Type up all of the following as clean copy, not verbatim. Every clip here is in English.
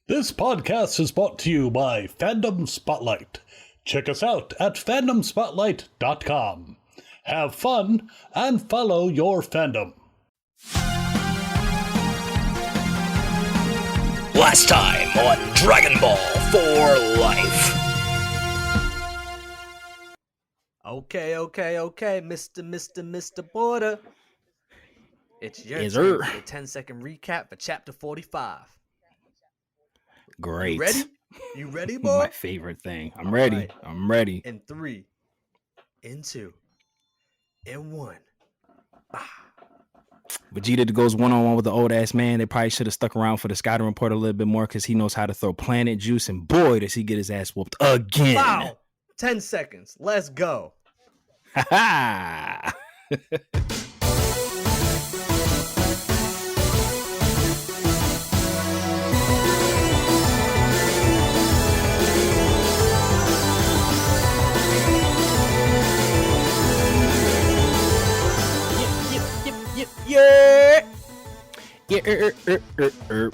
This podcast is brought to you by Fandom Spotlight. Check us out at fandomspotlight.com. Have fun and follow your fandom. Last time on Dragon Ball for Life. Okay, Mr. Border. It's your Yes, turn sir. for the 10-second recap for Chapter 45. Great. You ready? You ready, boy? My favorite thing. I'm ready. right. I'm ready. In 3, in 2, in 1. Vegeta goes one-on-one with the old-ass man. They probably should have stuck around for the scouting report a little bit more because he knows how to throw planet juice, and boy, does he get his ass whooped again. Wow! 10 seconds. Let's go. Ha ha! Yeah! Yerp.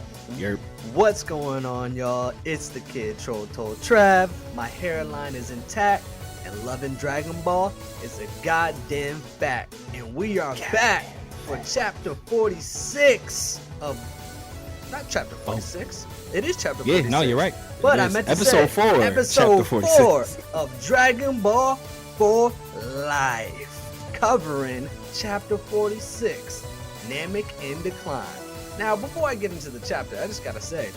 What's going on, y'all? It's the kid Troll Told Trav. My hairline is intact, and loving Dragon Ball is a goddamn fact. And we are back for chapter 46 of... Not chapter 46. It is chapter 46. Yeah, no, you're right. But It I is meant to episode say 4. episode chapter 46. 4 of Dragon Ball for Life, covering chapter 46, Namek in Decline. Now, before I get into the chapter, I just gotta say,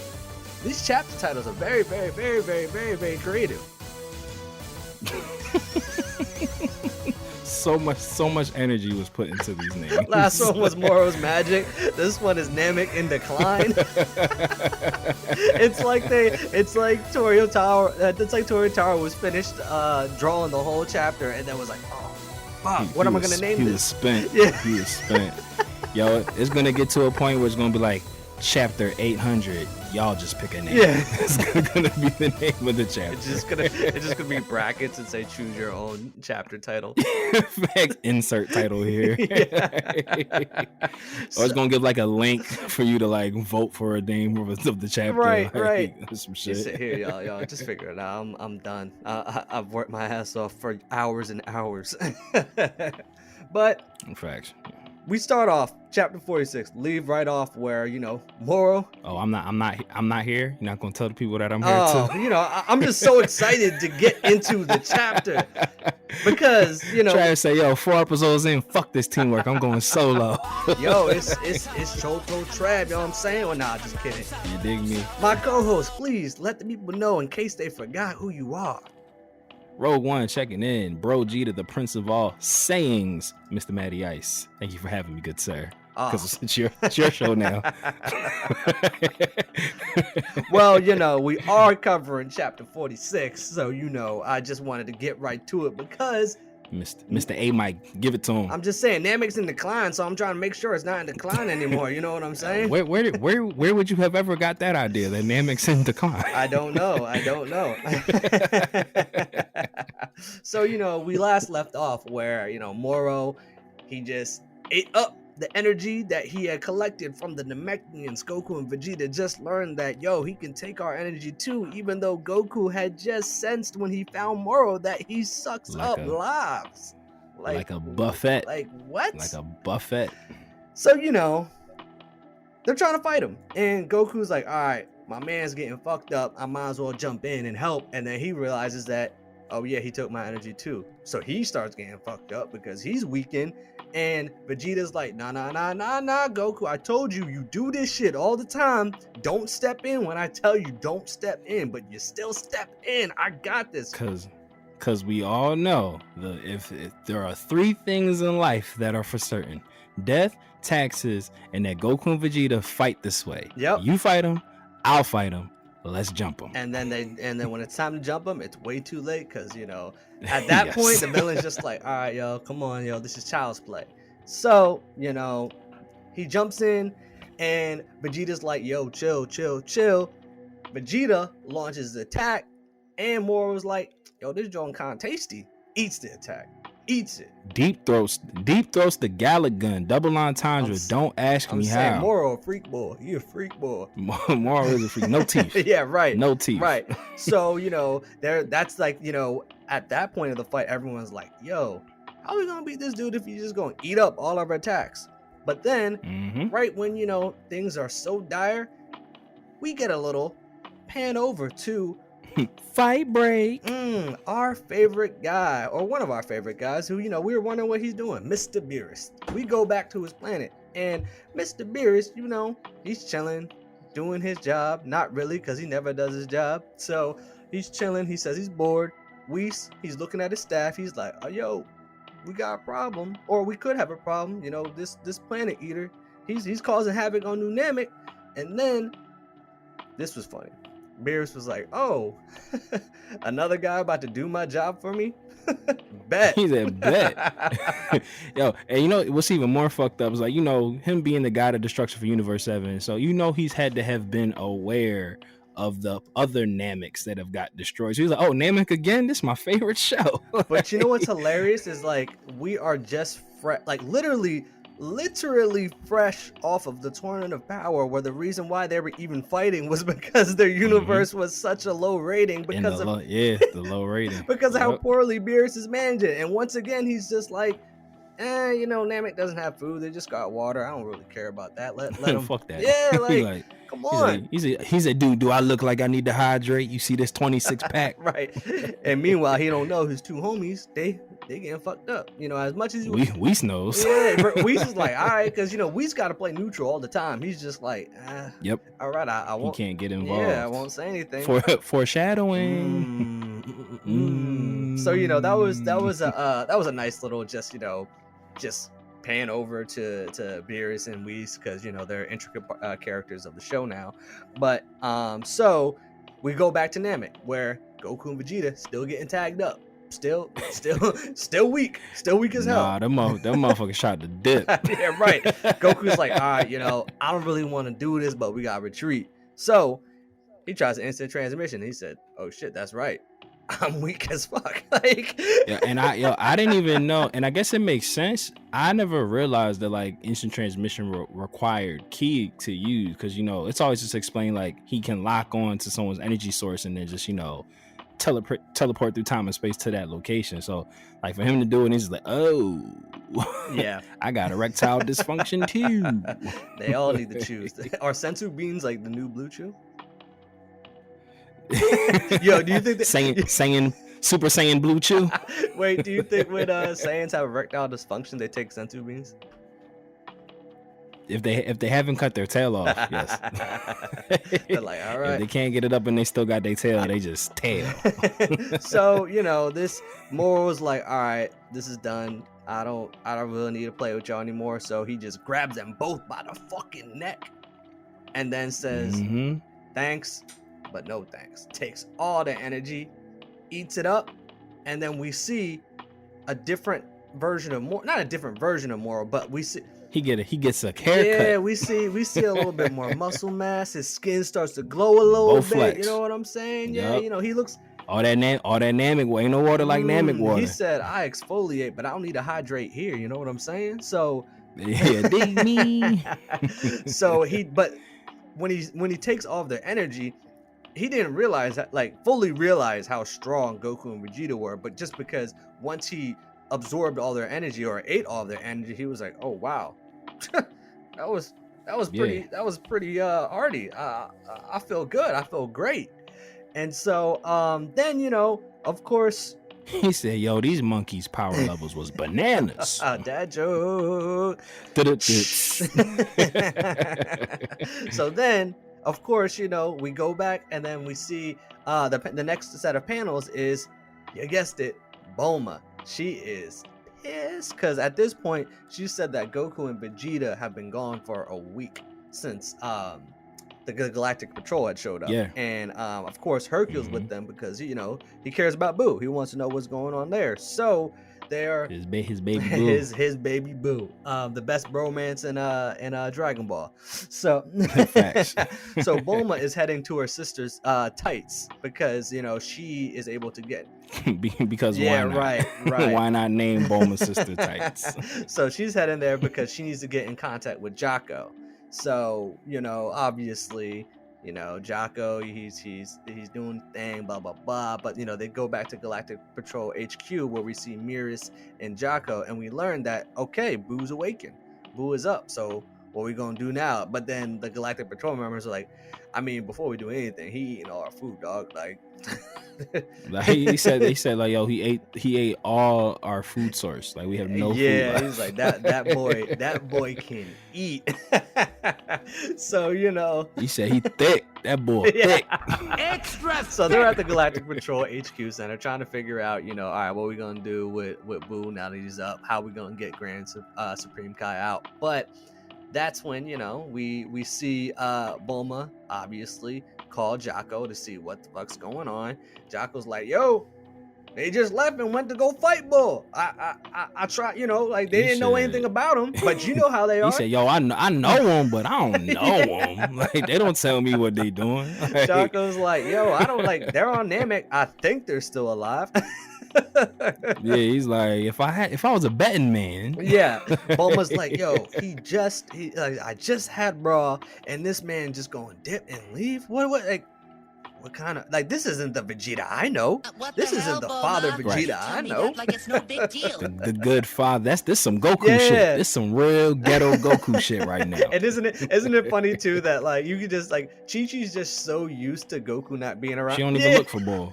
these chapter titles are very, very, very, very, very, very creative. So much energy was put into these names. Last one was Moro's Magic. This one is Namek in Decline. It's like Toritaro was finished drawing the whole chapter and then was like, oh fuck, what am I gonna name this? this? He was spent. Yeah. He was spent. Yo, it's gonna get to a point where it's gonna be like chapter 800. Y'all just pick a name. Yeah. It's gonna be the name of the chapter. It's just gonna be brackets and say choose your own chapter title. Facts, insert title here. Or it's gonna give like a link for you to like vote for a name of the chapter. Right, like, right. Some You shit. sit here, y'all. Just figure it out. I'm done. I've worked my ass off for hours and hours. But Facts. we start off chapter 46. Leave right off where Moro. Oh, I'm not here. You're not gonna tell the people that I'm here Oh, too. I'm just so excited to get into the chapter because Try to say, yo, 4 episodes in, fuck this teamwork. I'm going solo. yo, it's Choto Trav. You know what I'm saying? Well, nah, just kidding. You dig me? My co-host, please let the people know in case they forgot who you are. Rogue One checking in. Bro Jeter, the prince of all sayings, Mr. Matty Ice. Thank you for having me, good sir. Because it's your show now. Well, we are covering chapter 46, so I just wanted to get right to it because Mr. A Mike, give it to him. I'm just saying Namek's in decline, so I'm trying to make sure it's not in decline anymore. You know what I'm saying? Where would you have ever got that idea that Namek's in decline? I don't know. So, we last left off where, Moro, he just ate up the energy that he had collected from the Namekians. Goku and Vegeta just learned that, he can take our energy too, even though Goku had just sensed when he found Moro that he sucks Like up a- lives. Like a buffet. Like, what? Like a buffet. So, they're trying to fight him. And Goku's like, all right, my man's getting fucked up. I might as well jump in and help. And then he realizes that, oh yeah, he took my energy too. So he starts getting fucked up because he's weakened. And Vegeta's like, nah, Goku, I told you, you do this shit all the time. Don't step in when I tell you don't step in, but you still step in. I got this. Because we all know if there are 3 things in life that are for certain: death, taxes, and that Goku and Vegeta fight this way. Yep. You fight them, I'll fight them. Let's jump them. And then when it's time to jump them, it's way too late because at that Yes. point the villain's just like, all right, yo, come on, yo, this is child's play. So he jumps in, and Vegeta's like, yo, chill. Vegeta launches the attack, and Moro's like, yo, this joint kind of tasty. Eats the attack. eats it. Deep throats the Gallic gun, double entendre. Don't ask I'm me saying how. Moro a freak boy. He a freak boy. Moro is a freak. No teeth. Yeah, right. No teeth. Right. So, that's like, at that point of the fight, everyone's like, yo, how are we gonna beat this dude if he's just gonna eat up all of our attacks? But then, right when, things are so dire, we get a little pan over to fight break. Our favorite guy, or one of our favorite guys, who, we were wondering what he's doing, Mr. Beerus. We go back to his planet, and Mr. Beerus, he's chilling, doing his job. Not really, because he never does his job. So he's chilling. He says he's bored. Whis, he's looking at his staff. He's like, oh, yo, we got a problem, or we could have a problem. This planet eater, he's causing havoc on New Namek. And then this was funny. Beerus was like, oh, another guy about to do my job for me? Bet. He said, bet. Yo, and what's even more fucked up is like, him being the god of destruction for Universe 7. So, he's had to have been aware of the other Nameks that have got destroyed. So he's like, oh, Namek again? This is my favorite show. But you know what's hilarious is like, we are just like literally fresh off of the Tournament of Power, where the reason why they were even fighting was because their universe was such a low rating because of the low rating because of how poorly Beerus is managing. And once again, he's just like, Namek doesn't have food, they just got water. I don't really care about that. Let them fuck that. Yeah, like come on. He's a dude. Do I look like I need to hydrate? You see this 26 pack? Right. And meanwhile, he don't know his two homies. They getting fucked up. As much as Whis knows. Yeah, Whis is like, all right, because Whis got to play neutral all the time. He's just like, yep. All right, I won't. He can't get involved. Yeah, I won't say anything. Foreshadowing. So that was a nice little just pan over to Beerus and Whis, because they're intricate characters of the show now. But so we go back to Namek, where Goku and Vegeta still getting tagged up. Still weak as hell. Nah, that motherfucker shot the dip. Yeah, right. Goku's like, all right, I don't really want to do this, but we gotta retreat. So he tries to instant transmission. He said, oh shit, that's right, I'm weak as fuck. Like, yeah, and I didn't even know, and I guess it makes sense. I never realized that like instant transmission required ki to use, because it's always just explained like he can lock on to someone's energy source and then just teleport through time and space to that location. So like for him to do it, he's just like, oh yeah, I got erectile dysfunction too. They all need to choose. Are sensu beans like the new blue chew? Yo, do you think that Saiyan Super Saiyan Blue Chew? Wait, do you think when Saiyans have erectile dysfunction, they take sensu beans? If they haven't cut their tail off, yes. They're like, all right. If they can't get it up and they still got their tail, they just tail. So this Moro's like, all right, this is done. I don't really need to play with y'all anymore. So he just grabs them both by the fucking neck, and then says, thanks, but no thanks. Takes all the energy, eats it up, and then we see a different version of Moro. Not a different version of Moro, but we see. He gets a haircut. Yeah, we see a little bit more muscle mass. His skin starts to glow a little bit. Flex. You know what I'm saying? Yep. Yeah, he looks all that Namek water. Ain't no water like Namek water. He said, I exfoliate, but I don't need to hydrate here. You know what I'm saying? So yeah, dig me. So but when he takes all of their energy, he didn't fully realize how strong Goku and Vegeta were. But just because once he absorbed all their energy or ate all of their energy, he was like, oh wow. that was pretty arty. I feel good. I feel great. And so then of course he said, yo, these monkeys' power levels was bananas. Dad joke. So then of course we go back, and then we see the next set of panels is, you guessed it, Bulma. She is pissed because at this point she said that Goku and Vegeta have been gone for a week since the Galactic Patrol had showed up. Yeah. And of course Hercule's with them because he cares about Boo. He wants to know what's going on there. So They are his baby boo. his baby boo. The best bromance in Dragon Ball. So Facts. so Bulma is heading to her sister's tights because she is able to get Because why not? right. Why not name Bulma's sister tights? So she's heading there because she needs to get in contact with Jocko. So obviously, Jocko, he's doing thing, blah blah blah. But they go back to Galactic Patrol HQ where we see Miris and Jocko, and we learn that okay, Boo's awakened, Boo is up. So what are we gonna do now? But then the Galactic Patrol members are like, I mean, before we do anything, he eating all our food, dog. Like, like they said like, yo, he ate all our food source. Like we have no food. Yeah, he's like that boy can eat. So he said he thick. That boy thick. Extra. So they're at the Galactic Patrol HQ Center trying to figure out, all right, what are we gonna do with Boo now that he's up? How are we gonna get Grand Supreme Kai out? But that's when we see Bulma obviously call Jocko to see what the fuck's going on. Jocko's like, yo, they just left and went to go fight Bull. I tried, like they didn't know anything about him, but you know how they are. He said, yo, I know him, but I don't know him. Like they don't tell me what they doing. Like, Jocko's like, yo, I don't they're on Namek. I think they're still alive. Yeah, he's like, if I was a betting man. Yeah, Bulma's like, yo, I just had bra, and this man just going dip and leave. What kind of this isn't the Vegeta I know. This isn't the father Vegeta I know. Like it's no big deal. The good father. This some Goku shit. This some real ghetto Goku shit right now. And isn't it funny too that you could just Chi-Chi's just so used to Goku not being around. She don't even look for Bull.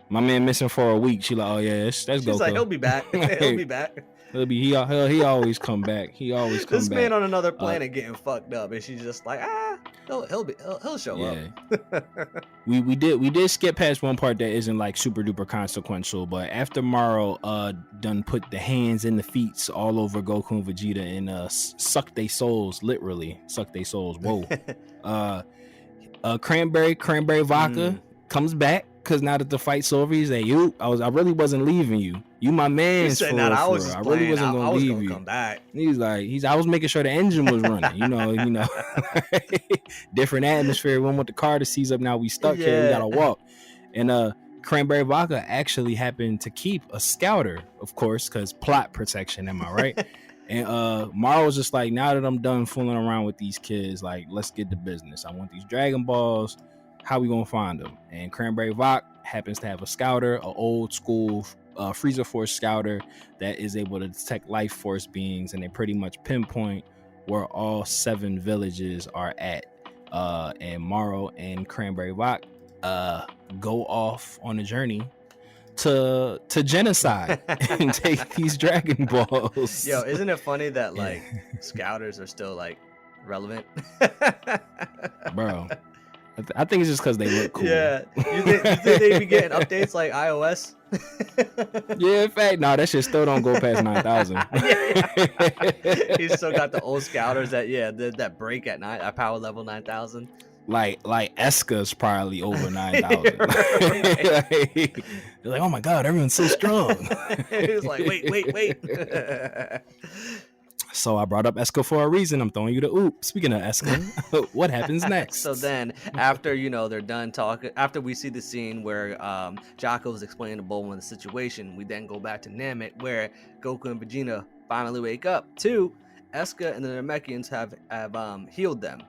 My man missing for a week. She like, oh yeah, that's Goku. She's like, he'll be back. He'll be back. He always come back. He always come this back. This man on another planet getting fucked up, and she's just like, he'll show up. we did skip past one part that isn't super duper consequential, but after Moro done put the hands and the feet all over Goku and Vegeta and suck their souls, literally suck their souls. Whoa. Cranberry vodka comes back. Cause now that the fight's over, he's like, I really wasn't leaving you. You my man. I really wasn't gonna leave you. Come back. I was making sure the engine was running. Different atmosphere. We want the car to seize up. Now we stuck here. We gotta walk. And Cranberry Vodka actually happened to keep a scouter, of course, cause plot protection. Am I right? And Maro was just like, now that I'm done fooling around with these kids, let's get to business. I want these Dragon Balls. How we gonna find them? And Cranberry Vok happens to have a scouter, an old school Freezer Force scouter that is able to detect life force beings, and they pretty much pinpoint where all 7 villages are at. And Maro and Cranberry Vok go off on a journey to genocide and take these Dragon Balls. Yo, isn't it funny that scouters are still relevant? Bro. I think it's just because they look cool. Yeah. You think they be getting updates like iOS? Yeah, in fact, no, that shit still don't go past 9,000. Yeah. He's still got the old scouters that break at power level 9,000. Like Eska's probably over 9,000. They're like, oh my god, everyone's so strong. He's like, wait. So I brought up Eska for a reason. I'm throwing you the oop. Speaking of Eska, what happens next? So then, after they're done talking, after we see the scene where Jocko's explaining to Bulma the situation, we then go back to Namek where Goku and Vegeta finally wake up. Eska and the Namekians have healed them,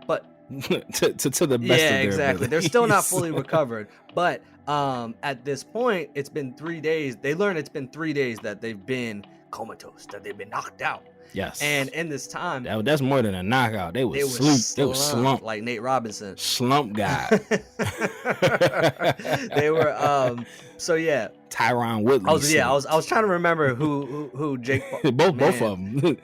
but to the best of their exactly. abilities. They're still not fully recovered, but at this point, it's been 3 days. They learn it's been 3 days that they've been comatose, that they've been knocked out. Yes. And in this time, that's more than a knockout. They was slumped. They was slumped like Nate Robinson. Slump guy. They were so yeah. Tyron Woodley. I was trying to remember who Jake both of them.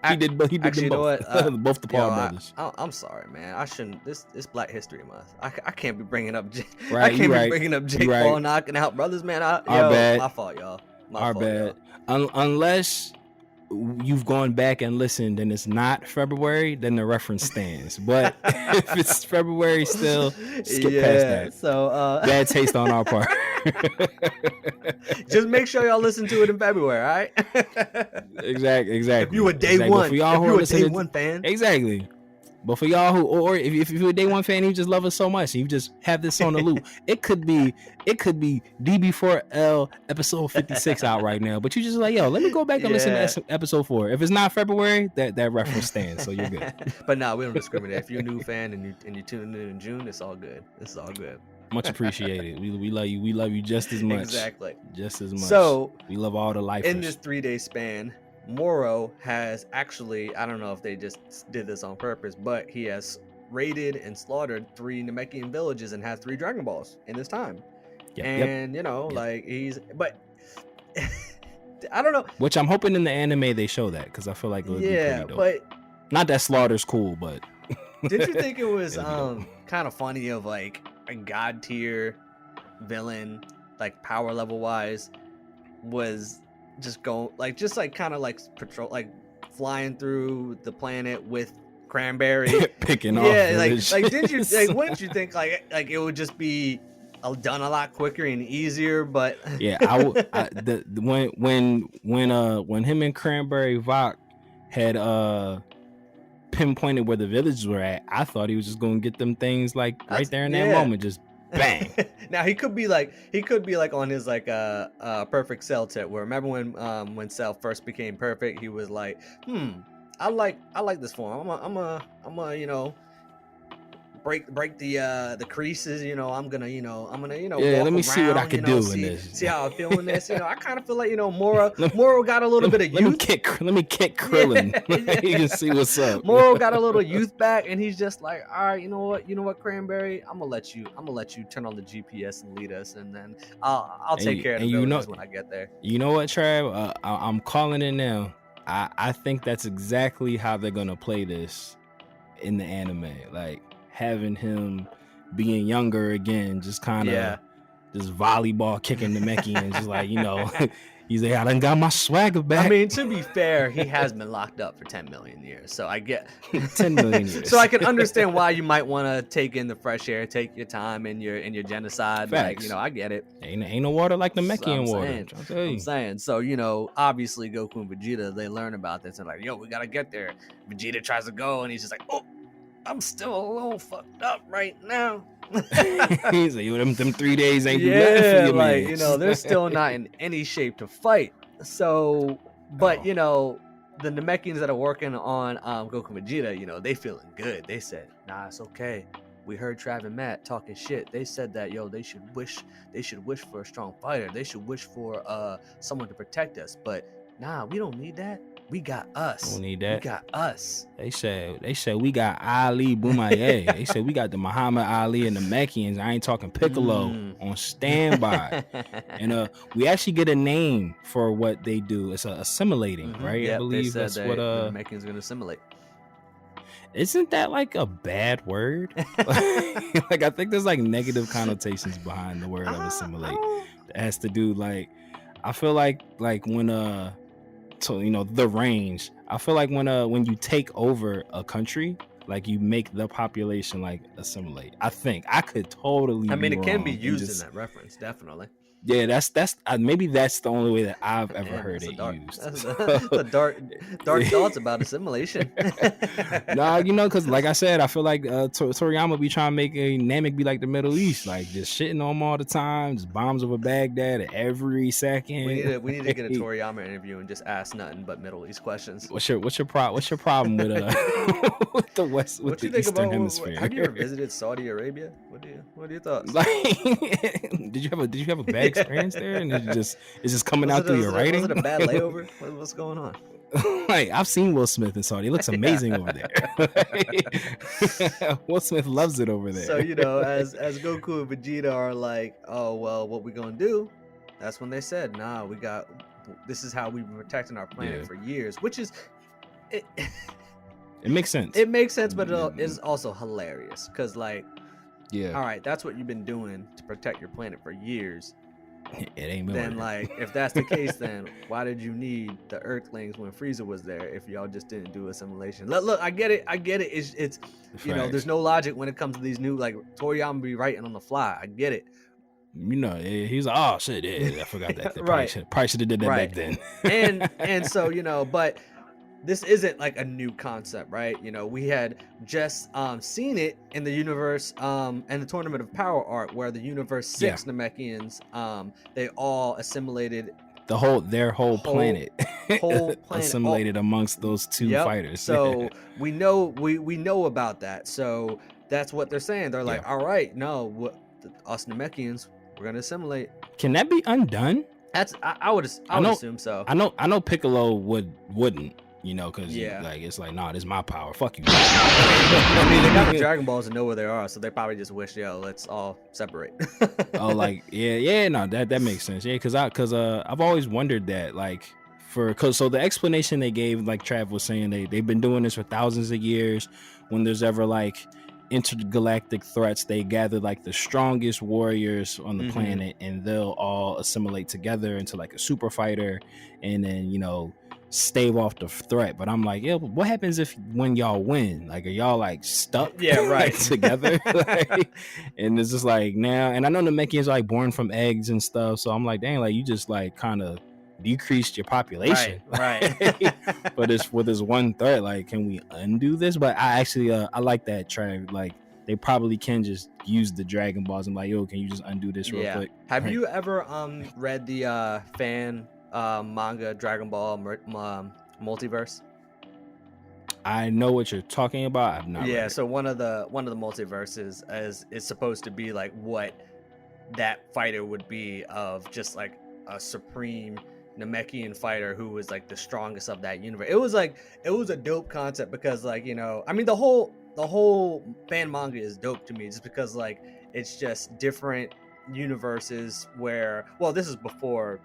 he did both. You know what? Both the Paul brothers. I'm sorry, man. I shouldn't. This Black History Month. I can't be bringing up. Right, I can't be bringing up Jake Paul knocking out brothers, man. Our bad. My fault, y'all. Our bad. Unless you've gone back and listened and it's not February, then the reference stands. But if it's February still, skip past that. So bad taste on our part. Just make sure y'all listen to it in February, all right? Exactly. If you a day one, for y'all if who you are a day listening, one fan, exactly. But for y'all who, or if you're a day one fan, you just love us so much, and you just have this on the loop. It could be DB4L episode 56 out right now, but you just like, yo, let me go back and listen to episode 4. If it's not February, that reference stands, so you're good. But no, we don't discriminate. If you're a new fan and you tune in June, it's all good. It's all good. Much appreciated. We love you. We love you just as much. Exactly. Just as much. So we love all the lifers. In this 3-day span, Moro has actually, I don't know if they just did this on purpose, but he has raided and slaughtered 3 Namekian villages and has 3 Dragon Balls in this time. And like but I don't know. Which I'm hoping in the anime they show that, because I feel like it would be pretty dope. But not that slaughter's cool, but did you think it was kind of funny of like a god tier villain, like power level wise, was just going like kind of like patrol, like flying through the planet with Cranberry picking off like did you like wouldn't you think like it would just be done a lot quicker and easier? But when him and Cranberry Vok had pinpointed where the villages were at, I thought he was just going to get them things like right there in that moment, just bang. Now he could be like on his like perfect Cell tip, where remember when Cell first became perfect, he was like, I like this form. I'm a break the creases, I'm gonna let me see what I can do in this. See how I feel in this. I kind of feel like Moro got a little bit of youth. Let me kick Krillin. You can see what's up. Moro got a little youth back, and he's just like, all right, you know what, Cranberry, I'm gonna let you turn on the GPS and lead us, and then I'll take care of the villages when I get there. You know what, Trav? I'm calling it now. I think that's exactly how they're gonna play this in the anime, like having him being younger again, just kind of just volleyball kicking the Namekian, and just like, he's like, I done got my swagger back. I mean, to be fair, he has been locked up for 10 million years, so I get 10 million years. So I can understand why you might want to take in the fresh air, take your time in your genocide. Facts. Like, I get it. Ain't no water like the Namekian water. I'm saying. So, obviously Goku and Vegeta, they learn about this and like, yo, we gotta get there. Vegeta tries to go, and he's just like, oh, I'm still a little fucked up right now. He's like, them 3 days ain't do nothing for you, like, man. they're still not in any shape to fight. So, but the Namekians that are working on Goku and Vegeta, they feeling good. They said, nah, it's okay. We heard Trav and Matt talking shit. They said that they should wish for a strong fighter. They should wish for someone to protect us. But nah, we don't need that. We got us. Don't need that. We got us. They said we got Ali Boumaier. They said we got the Muhammad Ali and the Namekians. I ain't talking Piccolo on standby. And we actually get a name for what they do. It's assimilating, right? Yep, I believe that's what the Namekians gonna assimilate. Isn't that like a bad word? Like I think there's like negative connotations behind the word of assimilate. It has to do like, I feel like when the range. I feel like when you take over a country, like you make the population like assimilate. I think I could totally. I mean, it can be used in that reference, definitely. Yeah, that's maybe that's the only way that I've ever heard it used. That's the dark thoughts about assimilation. Nah, because like I said, I feel like Toriyama be trying to make a Namek be like the Middle East, like just shitting on them all the time, just bombs over Baghdad every second. We need to get a Toriyama interview and just ask nothing but Middle East questions. What's your problem with with the West, with the Eastern Hemisphere? Have you ever visited Saudi Arabia? What are your thoughts? Like, did you have a bad experience there, and it's just coming out through your writing? Was it a bad layover? What's going on? Like, I've seen Will Smith in Saudi. It looks amazing over there. Will Smith loves it over there. So as Goku and Vegeta are like, oh well, what we gonna do? That's when they said, nah, this is how we've been protecting our planet for years, which is it. It makes sense. It makes sense, but it is also hilarious because, like, all right, that's what you've been doing to protect your planet for years, It ain't then Miller. like if that's the case, then why did you need the Earthlings when Frieza was there if y'all just didn't do assimilation? Look, I get it. It's you know, there's no logic when it comes to these new, like, Toriyama be writing on the fly. I get it. You know, he's like, oh shit, yeah, I forgot that. Right. Probably should have did that Right. back then. and so, you know, but this isn't like a new concept, right? You know, we had just seen it in the universe and the Tournament of Power arc, where the universe 6 Namekians, they all assimilated their whole planet assimilated amongst those two fighters. So we know about that. So that's what they're saying. They're like, all right, no, us Namekians, we're gonna assimilate. Can that be undone? That's I would assume so. I know Piccolo wouldn't, you know, because like it's like, nah, this is my power. Fuck you. I mean, they got the Dragon Balls and know where they are, so they probably just wish, let's all separate. Oh, like no, that makes sense. Yeah, because I've always wondered that, like, so the explanation they gave, like Trav was saying, they've been doing this for thousands of years. When there's ever like intergalactic threats, they gather like the strongest warriors on the planet, and they'll all assimilate together into like a super fighter, and then, you know, stave off the threat. But I'm like, what happens when y'all win? Like, are y'all like stuck like, together? Like, and it's just like now, and I know the Namekians are like born from eggs and stuff, so I'm like, dang, like you just like kind of decreased your population, right. But it's with this one threat, like, can we undo this? But I actually I like that, Trav. Like, they probably can just use the Dragon Balls and like, can you just undo this real quick? Have you ever read the fan manga Dragon Ball multiverse? I know what you're talking about. I've not read it. So one of the multiverses is supposed to be like what that fighter would be, of just like a supreme Namekian fighter who was like the strongest of that universe. It was a dope concept because, like, you know, I mean, the whole fan manga is dope to me just because, like, it's just different universes where, well, this is before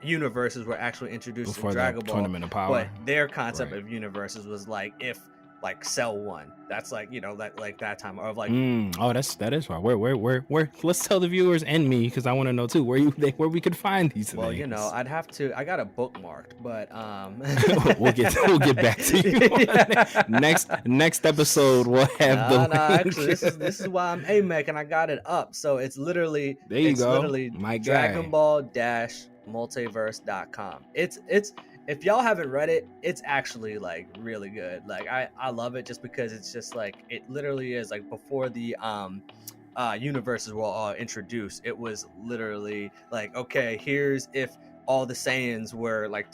universes were actually introduced in Dragon Ball. Tournament of Power. But their concept of universes was like, if like Cell 1, that's like, you know, that like that time, or like that is right. Where let's tell the viewers and me, because I want to know too where we could find these well things. You know, I got a bookmarked, but we'll get back to you. Next episode we'll have actually this is why I'm Namek, and I got it up, so it's literally literally my Dragon Ball multiverse.com. It's if y'all haven't read it, it's actually like really good. Like I love it just because it's just like, it literally is like before the universes were all introduced. It was literally like, okay, here's if all the Saiyans were like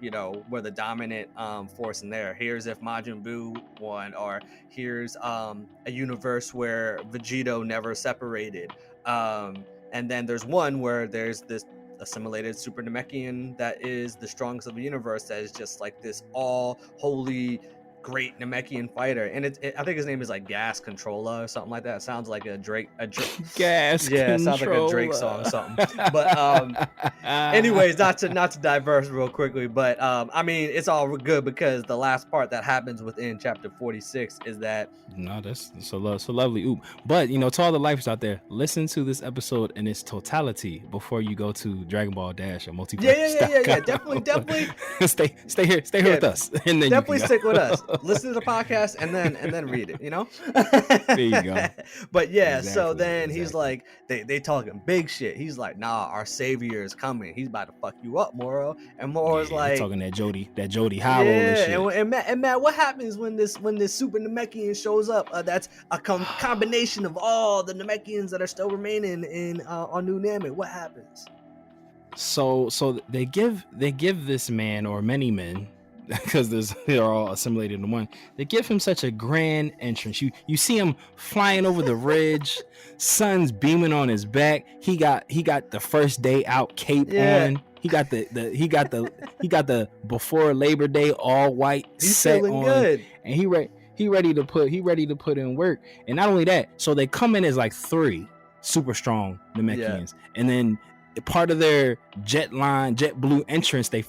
you know, were the dominant force in there. Here's if Majin Buu won, or here's a universe where Vegito never separated. And then there's one where there's this assimilated Super Namekian that is the strongest of the universe, that is just like this all holy great Namekian fighter, and I think his name is like Gas Controller or something like that. It sounds like a Drake Gas it sounds like a Drake song or something. But anyways, not to diverse real quickly, but I mean, it's all good because the last part that happens within chapter 46 is that that's so lovely. Ooh. But you know, to all the lifers out there, listen to this episode in its totality before you go to Dragon Ball Dash or Multiverse. Yeah, definitely stay here with us, and then definitely stick with us. Listen to the podcast and then read it, you know. There you go. But yeah, so then he's like, they talking big shit. He's like, nah, our savior is coming. He's about to fuck you up, Moro. And Moro's like talking that Jody Hollow and shit. And Matt, what happens when this Super Namekian shows up? That's a combination of all the Namekians that are still remaining in on New Namek. What happens? So they give this man, or many men, because they're all assimilated in one, they give him such a grand entrance. You see him flying over the ridge, sun's beaming on his back. He got the first day out cape on. He got the before Labor Day all white. He's set feeling on, good, and he ready to put in work. And not only that, so they come in as like 3 super strong Namekians, and then part of their jet blue entrance, they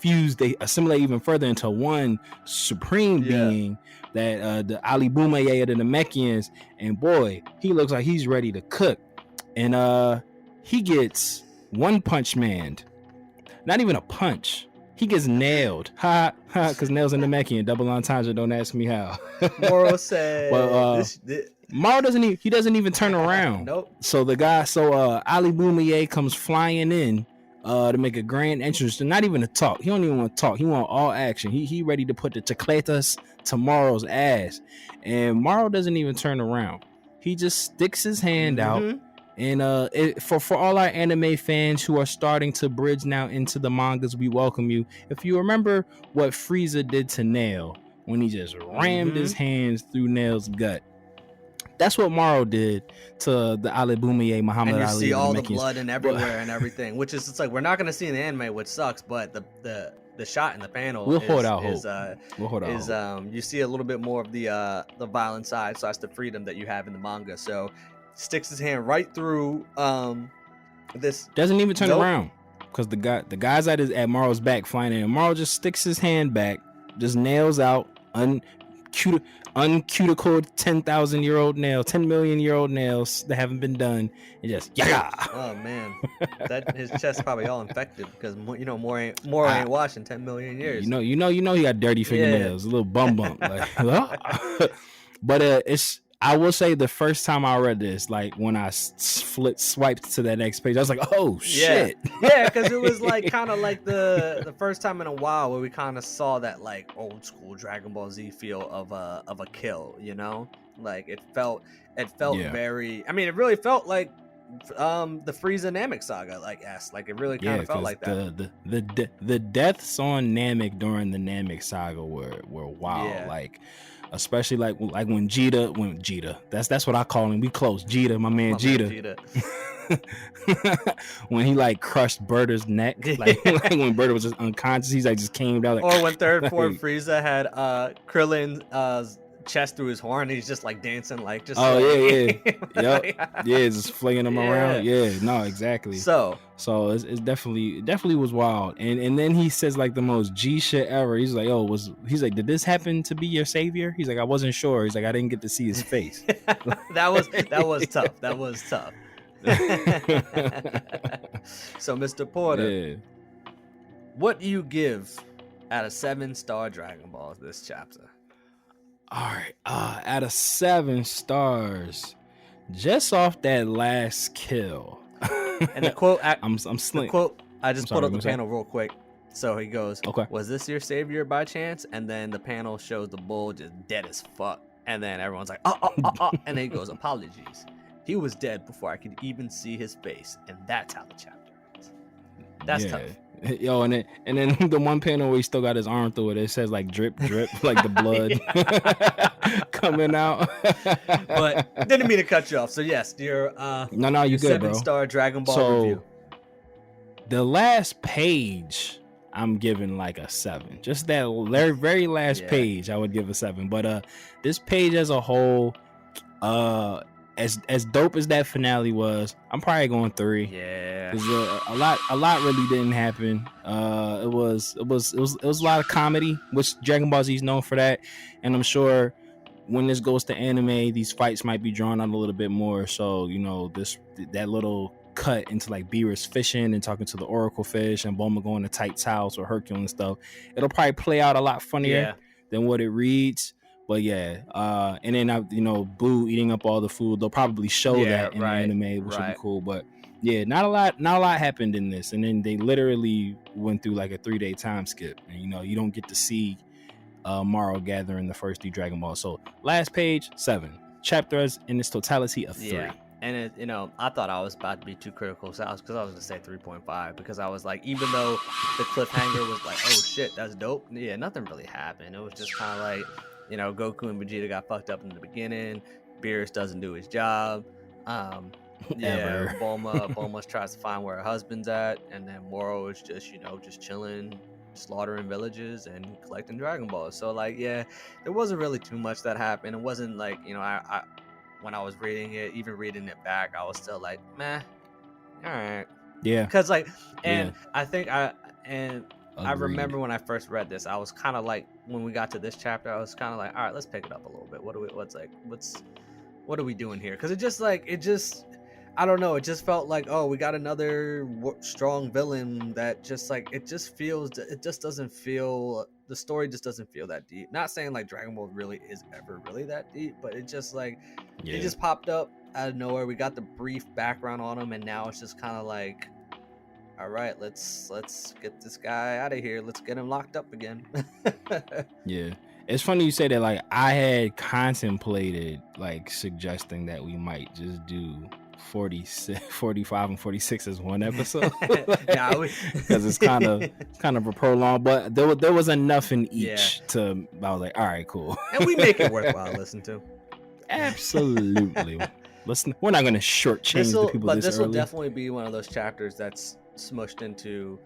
assimilate even further into one supreme being, that the Ali Boumaier of the Namekians. And boy, he looks like he's ready to cook. And he gets One Punch Man. Not even a punch. He gets nailed. Ha ha, because nails in the Namekian. Double entendre, don't ask me how. Moro said, Well, Maro doesn't even turn around. Nope. So Ali Boumier comes flying in to make a grand entrance, and not even to talk. He don't even want to talk. He want all action. He ready to put the chocolatas to Maro's ass, and Maro doesn't even turn around. He just sticks his hand out. And for all our anime fans who are starting to bridge now into the mangas, we welcome you. If you remember what Frieza did to Nail when he just rammed his hands through Nail's gut, that's what Maro did to the Ali Boumier Muhammad Ali. And you see all the Namekians. blood and everywhere and everything, which is, it's like we're not gonna see in the anime, which sucks. But the shot in the panel you see a little bit more of the violent side / the freedom that you have in the manga. So sticks his hand right through this, doesn't even turn around because the guy's at Maro's back flying in, and Maro just sticks his hand back, just nails out uncuticled 10,000-year-old nail, 10 million-year-old nails that haven't been done, and just Oh man, that his chest probably all infected because more ain't washing 10 million years. You know he got dirty fingernails, a little bum like, but it's. I will say the first time I read this, like when I swiped to that next page, I was like, "Oh shit!" Yeah, because it was like kind of like the first time in a while where we kind of saw that like old school Dragon Ball Z feel of a kill. Like it felt very. I mean, it really felt like the Frieza Namek saga. Like it really kind of felt like that. The deaths on Namek during the Namek saga were wild. Yeah. Like. Especially like when Vegeta, that's what I call him. We close Vegeta, my man Vegeta. When he like crushed Berta's neck, like when Berta was just unconscious, he's like just came down. Like, or when third form Frieza had Krillin's chest through his horn, and he's just like dancing, like just. Oh yeah, just flinging him around. Yeah, no, exactly. So it's definitely was wild, and then he says like the most G shit ever. He's like, he's like, did this happen to be your savior? He's like, I wasn't sure. He's like, I didn't get to see his face. that was tough. That was tough. So Mr. Porter, what do you give out of 7-star Dragon Balls this chapter? All right, out of 7 stars, just off that last kill. And the quote, I'm slick. The quote, I just pulled up the panel real quick. So he goes, "Okay, was this your savior by chance?" And then the panel shows the bull just dead as fuck. And then everyone's like, and then he goes, "Apologies. He was dead before I could even see his face." And that's how the chapter ends. That's tough. Yo, and then the one panel where he still got his arm through it, it says like drip, like the blood coming out. But didn't mean to cut you off. So yes, dear. No, you good, bro. 7-star Dragon Ball review. The last page, I'm giving like a 7. Just that very last page, I would give a 7. But this page as a whole, as dope as that finale was, I'm probably going 3. Yeah, because a lot really didn't happen. It was a lot of comedy, which Dragon Ball Z is known for that, and I'm sure when this goes to anime, these fights might be drawn out a little bit more. So that little cut into like Beerus fishing and talking to the Oracle fish and Bulma going to Tight's house or Hercule and stuff, it'll probably play out a lot funnier than what it reads. But and then Boo eating up all the food. They'll probably show that in the anime, which would be cool. But not a lot happened in this. And then they literally went through like a 3-day time skip, and you don't get to see Maro gathering the first 3 Dragon Balls. So last page 7 chapters in its totality of 3. Yeah. And I thought I was about to be too critical, so I was gonna say 3.5 because I was like, even though the cliffhanger was like, oh shit, that's dope. Yeah, nothing really happened. It was just kind of like, Goku and Vegeta got fucked up in the beginning. Beerus doesn't do his job. Bulma tries to find where her husband's at, and then Moro is just chilling, slaughtering villages and collecting Dragon Balls. So there wasn't really too much that happened. It wasn't like I when I was reading it back, I was still like, meh, all right. Yeah. Because I think I remember when I first read this, I was kind of like, when we got to this chapter, I was kind of like, all right, let's pick it up a little bit. What are we doing here? Because I don't know. It just felt like, oh, we got another strong villain that just like it just doesn't feel. The story just doesn't feel that deep. Not saying like Dragon Ball really is ever really that deep, but it just like it just popped up out of nowhere. We got the brief background on him, and now it's just kind of like, all right, let's get this guy out of here. Let's get him locked up again. Yeah. It's funny you say that. Like, I had contemplated like suggesting that we might just do 45 and 46 as one episode. Yeah, because it's kind of a prolong, but there was enough in each to I was like, all right, cool. And we make it worthwhile to listen to. Absolutely. We're not going to shortchange the people but this this will early. definitely be one of those chapters that's smushed into.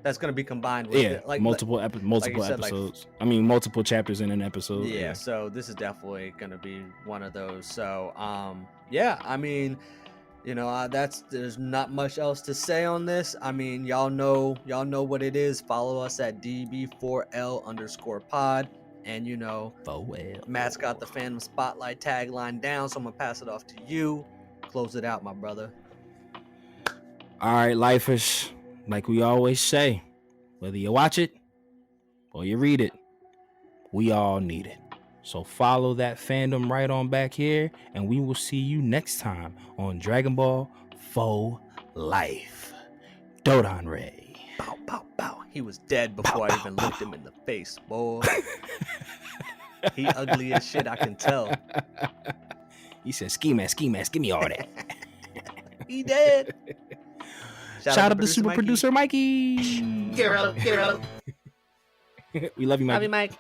That's going to be combined with multiple episodes. I mean, multiple chapters in an episode. Yeah, so this is definitely going to be one of those. So, yeah, I mean, you know, there's not much else to say on this. I mean, y'all know what it is. Follow us at DB4L_pod. And, you know, Matt's got the Phantom Spotlight tagline down, so I'm going to pass it off to you. Close it out, my brother. All right, lifers. Like we always say, whether you watch it or you read it, we all need it. So follow that fandom right on back here, and we will see you next time on Dragon Ball Faux Life. Dodon Ray. Bow, bow, bow. He was dead before I even looked him in the face, boy. He ugly as shit, I can tell. He said, ski mask, give me all that. He dead. Shout out to super producer Mikey. Get her out. We love you, Mikey. Love you, Mike.